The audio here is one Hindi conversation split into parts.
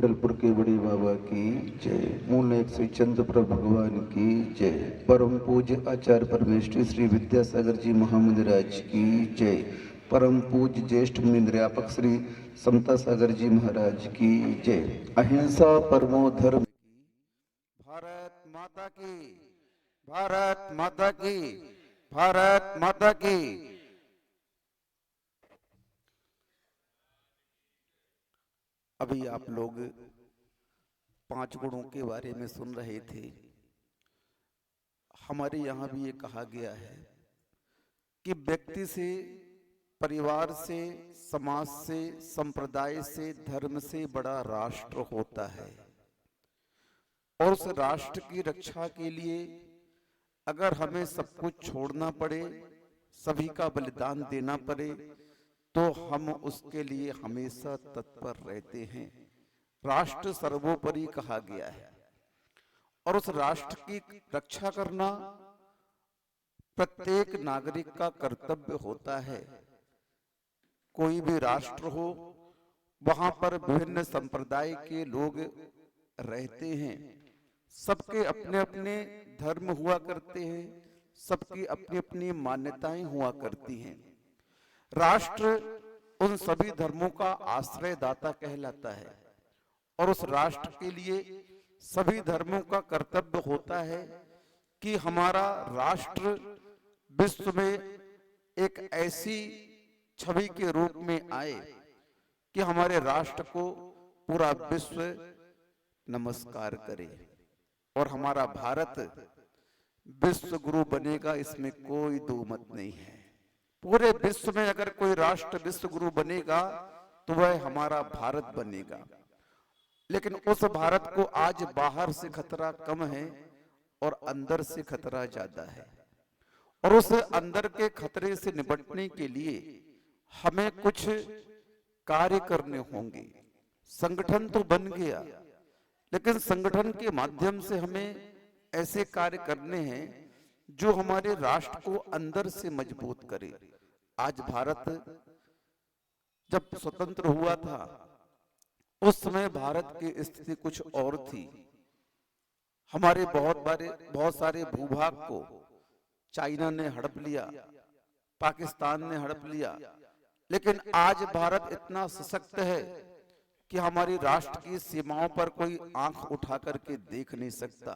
कुंडलपुर के बड़े बाबा की जय। मूल एक श्री चंद्रप्रभ भगवान की जय। परम पूज्य आचार्य परमेश्वरी श्री विद्यासागर जी महामंदिराज की जय। परम पूज्य ज्येष्ठ मुनिन्द्रापक श्री समता सागर जी महाराज की जय। अहिंसा परमो धर्म। भारत माता की, भारत माता की, भारत माता की। अभी आप लोग 5 गुणों के बारे में सुन रहे थे। हमारे यहाँ भी ये कहा गया है कि व्यक्ति से, परिवार से, समाज से, संप्रदाय से, धर्म से बड़ा राष्ट्र होता है। और उस राष्ट्र की रक्षा के लिए अगर हमें सब कुछ छोड़ना पड़े, सभी का बलिदान देना पड़े, तो हम उसके लिए हमेशा तत्पर रहते हैं। राष्ट्र सर्वोपरि कहा गया है और उस राष्ट्र की रक्षा करना प्रत्येक नागरिक का कर्तव्य होता है। कोई भी राष्ट्र हो, वहां पर विभिन्न संप्रदाय के लोग रहते हैं। सबके अपने अपने धर्म हुआ करते हैं, सबकी अपनी अपनी मान्यताएं हुआ करती हैं। राष्ट्र उन सभी धर्मों का आश्रयदाता कहलाता है और उस राष्ट्र के लिए सभी धर्मों का कर्तव्य होता है कि हमारा राष्ट्र विश्व में एक ऐसी छवि के रूप में आए कि हमारे राष्ट्र को पूरा विश्व नमस्कार करे। और हमारा भारत विश्व गुरु बनेगा, इसमें कोई दो मत नहीं है। पूरे विश्व में अगर कोई राष्ट्र विश्व गुरु बनेगा तो वह हमारा भारत बनेगा। लेकिन उस भारत को आज बाहर से खतरा कम है और अंदर से खतरा ज्यादा है। और उस अंदर के खतरे से निपटने के लिए हमें कुछ कार्य करने होंगे। संगठन तो बन गया, लेकिन संगठन के माध्यम से हमें ऐसे कार्य करने हैं जो हमारे राष्ट्र को अंदर से मजबूत करे। आज भारत जब स्वतंत्र हुआ था, उस समय भारत की स्थिति कुछ और थी। हमारे बहुत सारे भूभाग को चाइना ने हड़प लिया, पाकिस्तान ने हड़प लिया। लेकिन आज भारत इतना सशक्त है कि हमारी राष्ट्र की सीमाओं पर कोई आंख उठा करके देख नहीं सकता।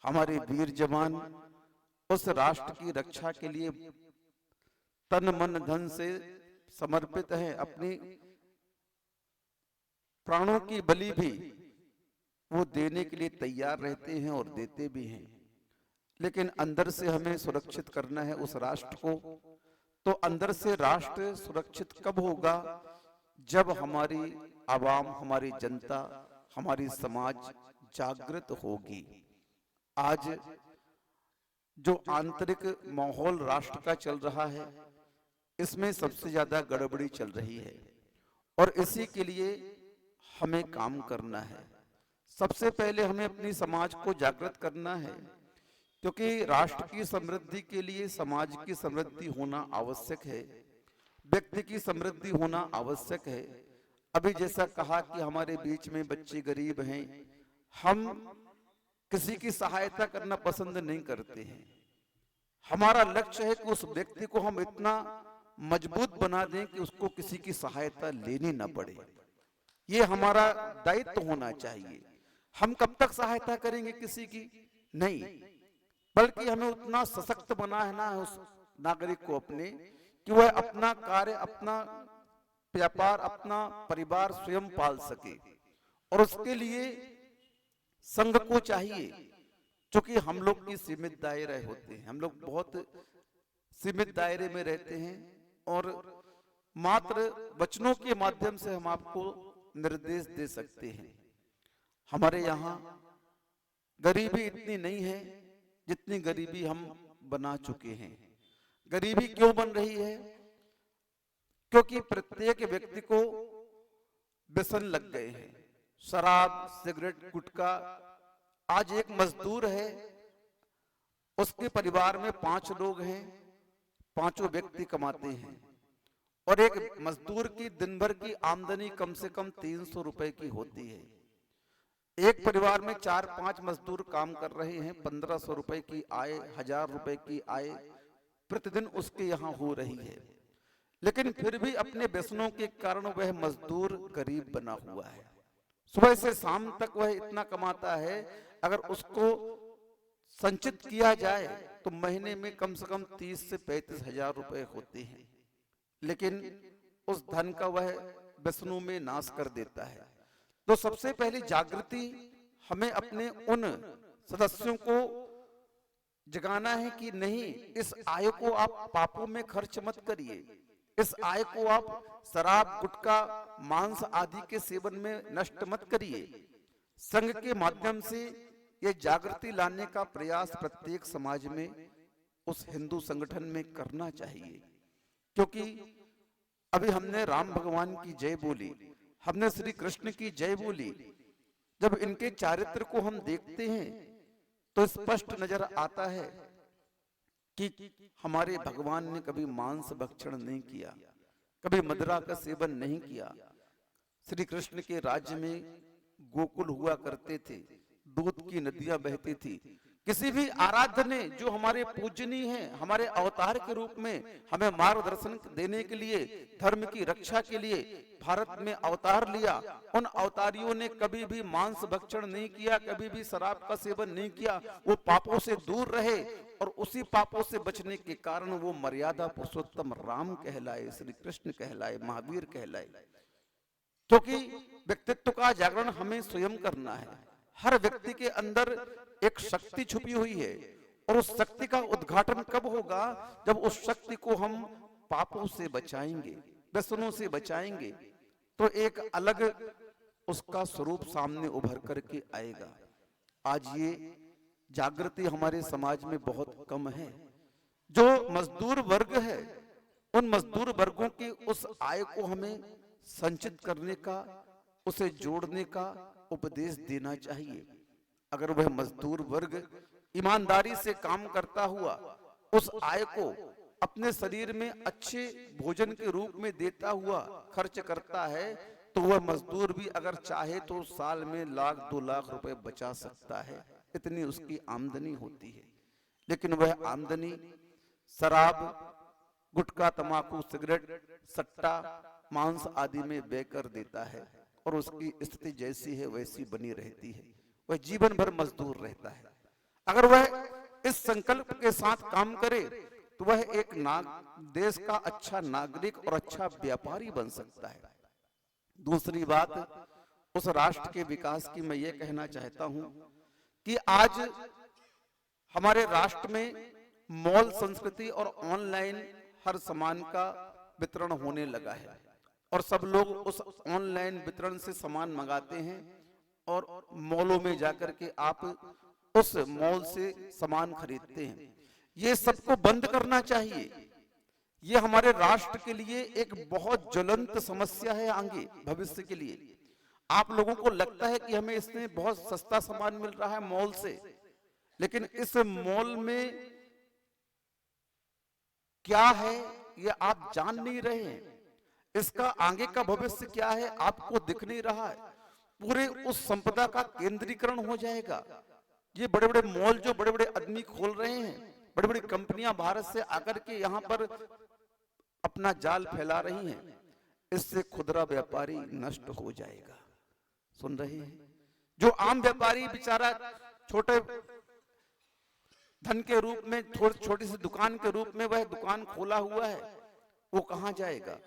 हमारे वीर जवान उस राष्ट्र की रक्षा के लिए तन मन धन से समर्पित हैं। अपनी प्राणों की बलि भी वो देने के लिए तैयार रहते हैं और देते भी हैं। लेकिन अंदर से हमें सुरक्षित करना है उस राष्ट्र को। तो अंदर से राष्ट्र सुरक्षित कब होगा? जब हमारी आवाम, हमारी जनता, हमारी समाज जागृत होगी। आज जो आंतरिक माहौल राष्ट्र का चल रहा है, इसमें सबसे ज्यादा गड़बड़ी चल रही है और इसी के लिए हमें काम करना है। सबसे पहले हमें अपनी समाज को जागृत करना है, क्योंकि राष्ट्र की समृद्धि के लिए समाज की समृद्धि होना आवश्यक है, व्यक्ति की समृद्धि होना आवश्यक है। अभी जैसा कहा कि हमारे बीच में बच्चे गरीब हैं, हम किसी की सहायता करना पसंद नहीं करते हैं। हमारा लक्ष्य है कि उस व्यक्ति को हम इतना मजबूत बना दें कि उसको किसी की सहायता लेनी ना पड़े। ये हमारा दायित्व होना चाहिए। हम कब तक सहायता करेंगे किसी की? नहीं, बल्कि हमें उतना सशक्त बनाना है उस नागरिक को अपने, कि वह अपना कार्य, अपना व्यापार, अपना परिवार स्वयं पाल सके। और उसके लिए संघ को चाहिए, क्योंकि हम लोग की सीमित दायरे होते हैं, हम लोग बहुत सीमित दायरे में रहते हैं और मात्र वचनों के माध्यम से हम आपको निर्देश दे सकते हैं। हमारे यहाँ गरीबी इतनी नहीं है जितनी गरीबी हम बना चुके हैं। गरीबी क्यों बन रही है? क्योंकि प्रत्येक व्यक्ति को व्यसन लग गए हैं, शराब, सिगरेट, गुटखा। आज एक मजदूर है, उसके परिवार में 5 लोग हैं, 5 व्यक्ति कमाते हैं और एक मजदूर की दिन भर की आमदनी कम से कम 300 रुपए की होती है। एक परिवार में 4-5 मजदूर काम कर रहे हैं, 1500 रुपए की आय, 1000 रुपए की आय प्रतिदिन उसके यहाँ हो रही है, लेकिन फिर भी अपने व्यसनों के कारण वह मजदूर गरीब बना हुआ है। सुबह से शाम तक वह इतना कमाता है, अगर उसको संचित किया जाए तो महीने में कम से कम 30 से 35 हजार रुपए होते हैं, लेकिन उस धन का वह व्यसनों में नाश कर देता है। तो सबसे पहली जागृति हमें अपने उन सदस्यों को जगाना है कि नहीं, इस आय को आप पापों में खर्च मत करिए, इस आय को आप शराब, गुटखा, मांस आदि के सेवन में नष्ट मत करिए। संघ के माध्यम से ये जागृति लाने का प्रयास प्रत्येक समाज में, उस हिंदू संगठन में करना चाहिए। क्योंकि अभी हमने राम भगवान की जय बोली, हमने श्री कृष्ण की जय बोली, जब इनके चारित्र को हम देखते हैं तो स्पष्ट नजर आता है कि हमारे भगवान ने कभी मांस भक्षण नहीं किया, कभी मदिरा का सेवन नहीं किया। श्री कृष्ण के राज्य में गोकुल हुआ करते थे, दूध की नदियां बहती थी। किसी भी आराध्य ने, जो हमारे पूजनीय हैं, हमारे अवतार के रूप में हमें मार्गदर्शन देने के लिए, धर्म की रक्षा के लिए भारत में अवतार लिया, उन अवतारियों ने कभी भी मांस भक्षण नहीं किया, कभी भी शराब का सेवन नहीं किया। वो पापों से दूर रहे और उसी पापों से बचने के कारण वो मर्यादा पुरुषोत्तम राम कहलाए, श्री कृष्ण कहलाए, महावीर कहलाए। क्योंकि व्यक्तित्व का जागरण हमें स्वयं करना है। हर व्यक्ति के अंदर एक शक्ति छुपी हुई है, और उस शक्ति का उद्घाटन कब होगा, जब उस शक्ति को हम पापों से बचाएंगे, व्यसनों से बचाएंगे, तो एक अलग उसका स्वरूप सामने उभर करके आएगा। आज ये जागृति हमारे समाज में बहुत कम है। जो मजदूर वर्ग है, उन मजदूर वर्गों की उस आय को हमें संचित करने का, उसे जोड़ने का उपदेश देना चाहिए। अगर वह मजदूर वर्ग ईमानदारी से काम करता हुआ उस आय को अपने शरीर में अच्छे भोजन के रूप में देता हुआ खर्च करता है, तो वह मजदूर भी अगर चाहे तो साल में 1-2 लाख रुपए बचा सकता है, इतनी उसकी आमदनी होती है। लेकिन वह आमदनी शराब, गुटखा, तंबाकू, सिगरेट, सट्टा, मांस आदि में व्यय कर देता है, और उसकी स्थिति जैसी है वैसी बनी रहती है। वह जीवन भर मजदूर रहता है। अगर वह इस संकल्प के साथ काम करे तो वह एक देश का अच्छा नागरिक और अच्छा व्यापारी बन सकता है। दूसरी बात, उस राष्ट्र के विकास की मैं ये कहना चाहता हूं कि आज हमारे राष्ट्र में मॉल संस्कृति और ऑनलाइन हर सामान का वितरण होने लगा है, और सब लोग उस ऑनलाइन वितरण से सामान मंगाते हैं, और मॉलों में जाकर के आप उस मॉल से सामान खरीदते हैं। ये सबको बंद करना चाहिए। ये हमारे राष्ट्र के लिए एक बहुत ज्वलंत समस्या है आगे भविष्य के लिए। आप लोगों को लगता है कि हमें इसमें बहुत सस्ता सामान मिल रहा है मॉल से, लेकिन इस मॉल में क्या है ये आप जान नहीं रहे हैं। इसका आगे का भविष्य क्या है आपको दिख नहीं रहा है। पूरे उस संपदा का केंद्रीकरण हो जाएगा। ये बड़े बड़े मॉल जो बड़े बड़े आदमी खोल रहे हैं, बड़ी बड़ी कंपनियां भारत से आकर के यहाँ पर अपना जाल फैला रही हैं, इससे खुदरा व्यापारी नष्ट हो जाएगा। सुन रहे हैं? जो आम व्यापारी बेचारा छोटे धन के रूप में, छोटी सी दुकान के रूप में वह दुकान खोला हुआ है, वो कहां जाएगा?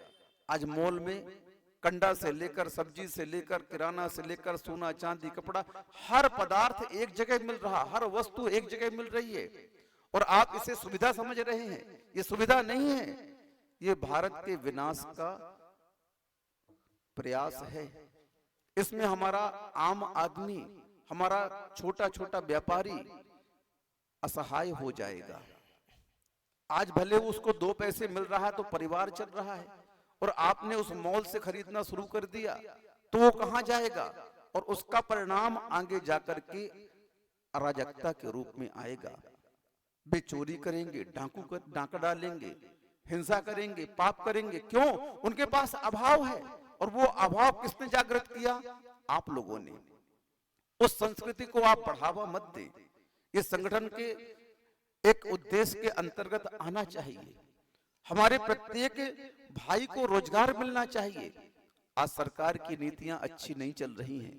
आज मॉल में कंडा से लेकर, सब्जी से लेकर, किराना से लेकर, सोना चांदी, कपड़ा, हर पदार्थ एक जगह मिल रहा, हर वस्तु एक जगह मिल रही है, और आप इसे सुविधा समझ रहे हैं। ये सुविधा नहीं है, ये भारत के विनाश का प्रयास है। इसमें हमारा आम आदमी, हमारा छोटा छोटा व्यापारी असहाय हो जाएगा। आज भले उसको 2 पैसे मिल रहा है तो परिवार चल रहा है, और आपने उस मॉल से खरीदना शुरू कर दिया तो वो कहां जाएगा? और उसका परिणाम आगे जाकर के अराजकता के रूप में आएगा। वे चोरी करेंगे, डाका डालेंगे, हिंसा करेंगे, पाप करेंगे। क्यों? उनके पास अभाव है, और वो अभाव किसने जागृत किया? आप लोगों ने। उस संस्कृति को आप बढ़ावा मत दें। ये संगठन के एक उद्देश्य के अंतर्गत आना चाहिए। हमारे प्रत्येक भाई को रोजगार मिलना चाहिए। आज सरकार की नीतियां अच्छी नहीं चल रही हैं,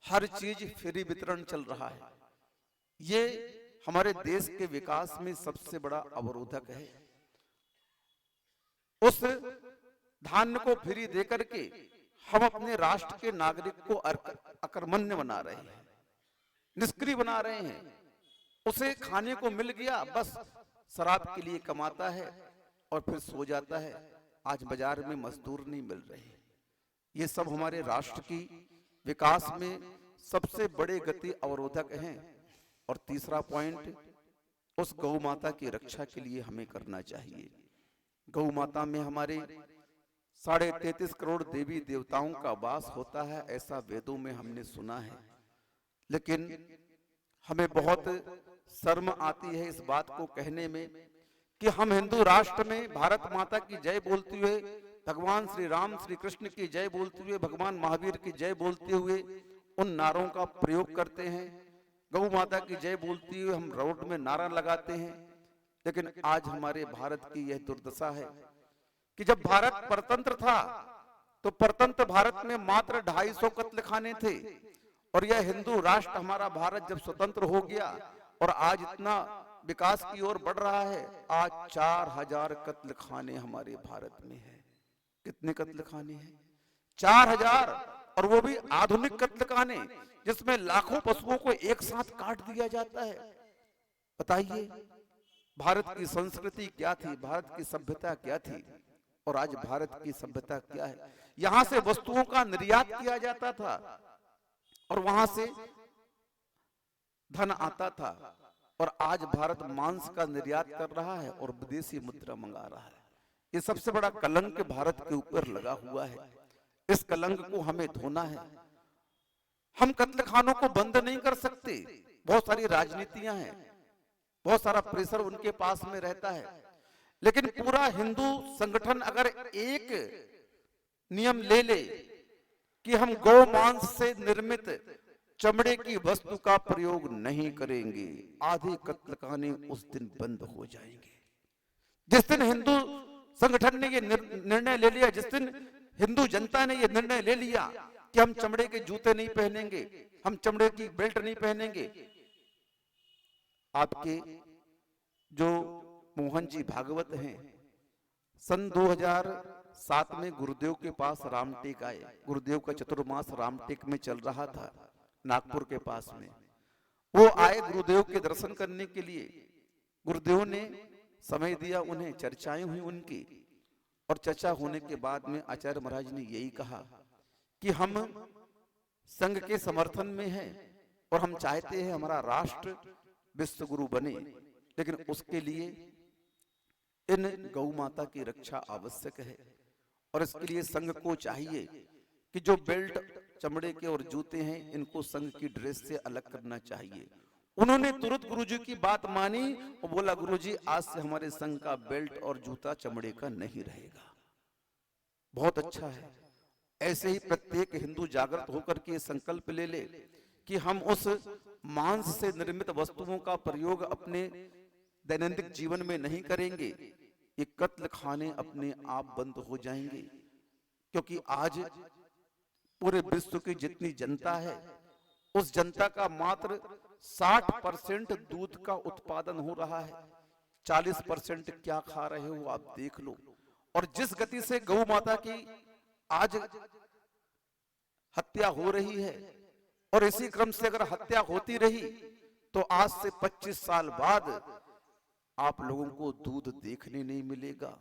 हर चीज फ्री वितरण चल रहा है। ये हमारे देश के विकास में सबसे बड़ा अवरोधक है। उस धान्य को फ्री देकर के हम अपने राष्ट्र के नागरिक को अकर्मण्य बना रहे हैं, निष्क्रिय बना रहे हैं। उसे खाने को मिल गया, बस शराब के लिए कमाता है और फिर सो जाता है। आज बाजार में मजदूर नहीं मिल रहे। ये सब हमारे राष्ट्र की विकास में सबसे बड़े गति अवरोधक हैं। और तीसरा पॉइंट, उस गौ माता की रक्षा के लिए हमें करना चाहिए। गौ माता में हमारे 33.5 करोड़ देवी देवताओं का वास होता है, ऐसा वेदों में हमने सुना है। लेकिन हमें बहुत शर्म आती है इस बात को कहने में कि हम हिंदू राष्ट्र में भारत माता की जय बोलते हुए, भगवान श्री राम श्री कृष्ण की जय बोलते हुए, भगवान महावीर की जय बोलते हुए उन नारों का प्रयोग करते हैं। गौ माता की जय बोलते हुए हम रोड में नारा लगाते हैं। लेकिन आज हमारे भारत की यह दुर्दशा है कि जब भारत परतंत्र था तो परतंत्र भारत में मात्र 250 कत्लखाने थे, और यह हिंदू राष्ट्र हमारा भारत जब स्वतंत्र हो गया और आज इतना विकास की ओर बढ़ रहा है, आज 4000 कत्लखाने हमारे भारत में है। कितने कत्लखाने हैं? 4000, और वो भी आधुनिक कत्लखाने जिसमें लाखों पशुओं को एक साथ काट दिया जाता है। बताइए भारत की संस्कृति क्या थी, भारत की सभ्यता क्या थी, और आज भारत की सभ्यता क्या है। यहां से वस्तुओं का निर्यात किया जाता था और वहां से धन आता था, और आज भारत मांस का निर्यात कर रहा है और विदेशी मुद्रा मंगा रहा है। ये सबसे बड़ा कलंक भारत के ऊपर लगा हुआ है। इस कलंक को हमें धोना है। हम कत्लखानों को बंद नहीं कर सकते। बहुत सारी राजनीतियां हैं, बहुत सारा प्रेशर उनके पास में रहता है, लेकिन पूरा हिंदू संगठन अगर एक नियम ले ले कि हम गौ मांस से निर्मित चमड़े की वस्तु का प्रयोग नहीं करेंगे, आधे कत्लखाने उस दिन बंद हो जाएंगे। जिस दिन हिंदू संगठन ने ये निर्णय ले लिया, जिस दिन हिंदू जनता ने ये निर्णय ले लिया कि हम चमड़े के जूते नहीं पहनेंगे, हम चमड़े की बेल्ट नहीं पहनेंगे। आपके जो मोहन जी भागवत हैं, सन 2007 में गुरुदेव के पास रामटेक आए। गुरुदेव का चतुर्मास रामटेक में चल रहा था, नागपुर के पास में। वो आए गुरुदेव के दर्शन करने के लिए। गुरुदेव ने समय दिया, उन्हें चर्चाएं हुई उनकी, और चर्चा होने के बाद में आचार्य महाराज ने यही कहा कि हम संघ के समर्थन में हैं और हम चाहते हैं हमारा राष्ट्र विश्व गुरु बने, लेकिन उसके लिए इन गौ माता की रक्षा आवश्यक है। और इसके लिए संघ को चाहिए कि जो बेल्ट, चमड़े के और जूते हैं, इनको संघ की ड्रेस से अलग करना चाहिए। उन्होंने तुरंत गुरुजी की बात मानी और बोला, गुरुजी आज से हमारे संघ का बेल्ट और जूता चमड़े का नहीं रहेगा। बहुत अच्छा है। ऐसे ही प्रत्येक हिंदू जागृत होकर के संकल्प ले ले कि हम उस मांस से निर्मित वस्तुओं का प्रयोग अपने दैनंदिन जीवन में नहीं करेंगे। ये कत्ल खाने अपने आप बंद हो जाएंगे, क्योंकि आज पूरे विश्व की जितनी जनता है, उस जनता का मात्र 60% दूध का उत्पादन हो रहा है। 40% क्या खा रहे हो आप देख लो। और जिस गति से गौ माता की आज हत्या हो रही है, और इसी क्रम से अगर हत्या होती रही तो आज से 25 साल बाद आप लोगों को दूध देखने नहीं मिलेगा,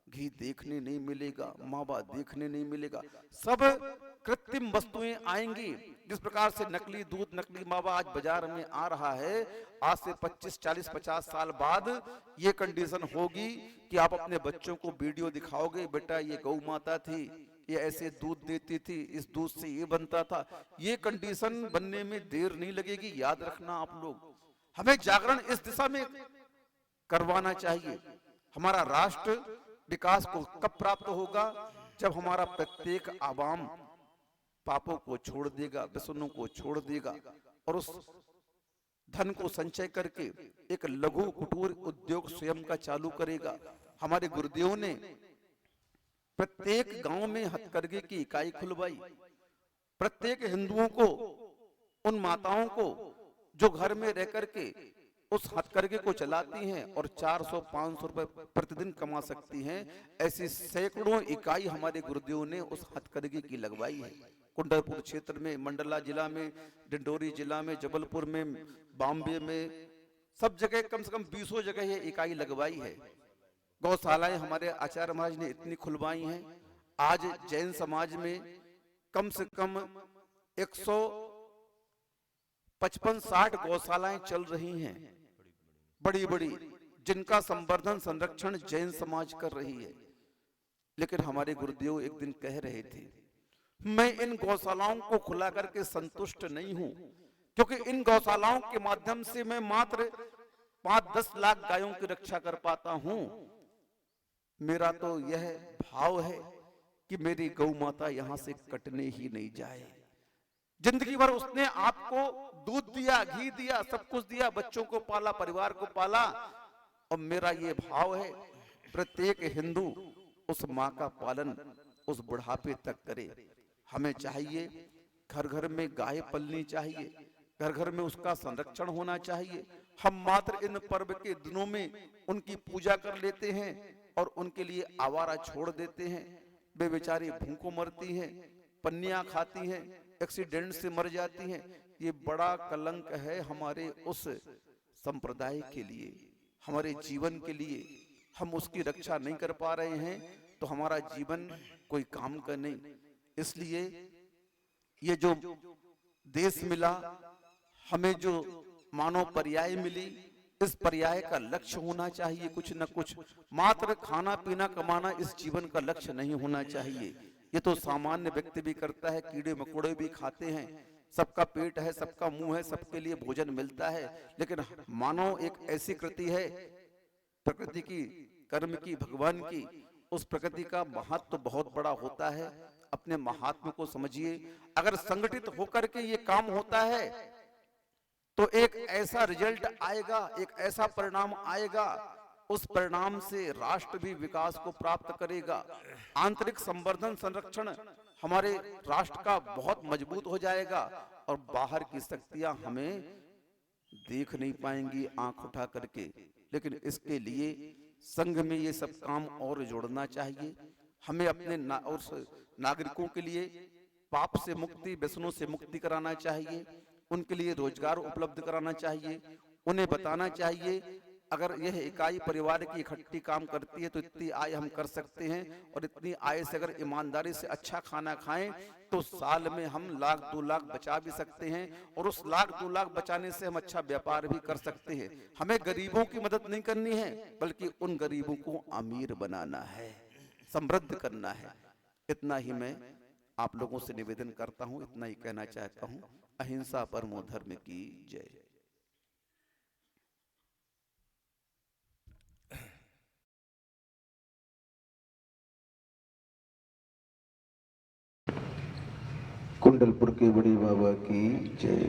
घी देखने नहीं मिलेगा, मावा देखने नहीं मिलेगा। सब कृत्रिम वस्तुएं आएंगी। जिस प्रकार से नकली दूध, नकली मावा आज बाजार में आ रहा है, आज से 25, 40, 50 साल बाद ये कंडीशन होगी कि आप अपने बच्चों को वीडियो दिखाओगे, बेटा ये गौ माता थी, ये ऐसे दूध देती थी, इस दूध से ये बनता था। ये कंडीशन बनने में देर नहीं लगेगी, याद रखना आप लोग। हमें जागरण इस दिशा में करवाना चाहिए। हमारा राष्ट्र विकास को कब प्राप्त होगा? जब हमारा प्रत्येक आवाम पापों को छोड़ देगा, व्यसनों को छोड़ देगा और उस धन को संचय करके एक लघु कुटीर उद्योग स्वयं का चालू करेगा। हमारे गुरुदेव ने प्रत्येक गांव में हथकरघे की इकाई खुलवाई। प्रत्येक हिंदुओं को, उन माताओं को जो घर में रह करके उस हथकरघे को चलाती हैं और 400-500 रुपए प्रतिदिन कमा सकती हैं, ऐसी सैकड़ों इकाई हमारे गुरुदेव ने उस हथकरघे की लगवाई है। कुंडलपुर क्षेत्र में, मंडला जिला में, डिंडोरी जिला में, जबलपुर में, बॉम्बे में, सब जगह कम से कम 20 जगह ये इकाई लगवाई है। गौशालाएं हमारे आचार्य महाराज ने इतनी खुलवाई हैं। आज जैन समाज में कम से कम 155-60 गौशालाएं चल रही हैं, बड़ी बड़ी, जिनका संवर्धन संरक्षण जैन समाज कर रही है। लेकिन हमारे गुरुदेव एक दिन कह रहे थे, मैं इन गौशालाओं को खुला करके संतुष्ट नहीं हूं, क्योंकि इन गौशालाओं के माध्यम से मैं मात्र 5-10 लाख गायों की रक्षा कर पाता हूं। मेरा तो यह भाव है कि मेरी गौ माता यहां से कटने ही नहीं जाए। जिंदगी भर उसने आपको दूध दिया, घी दिया, सब कुछ दिया, बच्चों को पाला, परिवार को पाला, और मेरा ये भाव है प्रत्येक हिंदू उस माँ का पालन उस बुढ़ापे तक करे। हमें चाहिए घर घर में गाय पलनी चाहिए, घर घर में उसका संरक्षण होना चाहिए। हम मात्र इन पर्व के दिनों में उनकी पूजा कर लेते हैं और उनके लिए आवारा छोड़ देते हैं। वे बेचारी भूखों मरती हैं, पन्नियां खाती हैं, एक्सीडेंट से मर जाती हैं। ये बड़ा कलंक है हमारे उस संप्रदाय के लिए, हमारे जीवन के लिए। हम उसकी रक्षा नहीं कर पा रहे हैं तो हमारा जीवन कोई काम का नहीं। इसलिए ये जो देश मिला, हमें जो मानव पर्याय मिली, इस पर्याय का लक्ष्य होना चाहिए कुछ न कुछ। मात्र खाना पीना कमाना इस जीवन का लक्ष्य नहीं होना चाहिए। ये तो सामान्य व्यक्ति भी करता है, कीड़े मकोड़े भी खाते हैं, सबका पेट है, सबका मुंह है, सबके लिए भोजन मिलता है। लेकिन मानव एक ऐसी कृति है, प्रकृति की, कर्म की, भगवान की, उस प्रकृति का महत्व बहुत बड़ा होता है। अपने महात्मा को समझिए। अगर संगठित होकर के ये काम होता है तो एक ऐसा रिजल्ट आएगा, एक ऐसा परिणाम आएगा, उस परिणाम से राष्ट्र भी विकास को प्राप्त करेगा। आंतरिक संवर्धन संरक्षण हमारे राष्ट्र का बहुत मजबूत हो जाएगा और बाहर की शक्तियां हमें देख नहीं पाएंगी आंख उठा करके। लेकिन इसके लिए संघ में ये सब काम और जोड़ना चाहिए। हमें अपने नागरिकों के लिए पाप से मुक्ति, व्यसनों से मुक्ति कराना चाहिए, उनके लिए रोजगार उपलब्ध कराना चाहिए। उन्हें बताना चाहिए अगर यह इकाई परिवार की इकट्ठी काम करती है तो इतनी आय हम कर सकते हैं, और इतनी आय से अगर ईमानदारी से अच्छा खाना खाएं तो साल में हम 1-2 लाख बचा भी सकते हैं, और उस 1-2 लाख बचाने से हम अच्छा व्यापार भी कर सकते हैं। हमें गरीबों की मदद नहीं करनी है, बल्कि उन गरीबों को अमीर बनाना है, समृद्ध करना है। इतना ही मैं आप लोगों से निवेदन करता हूं, इतना ही कहना चाहता हूं। अहिंसा परमो धर्म की जय। कुंडलपुर के बड़े बाबा की जय।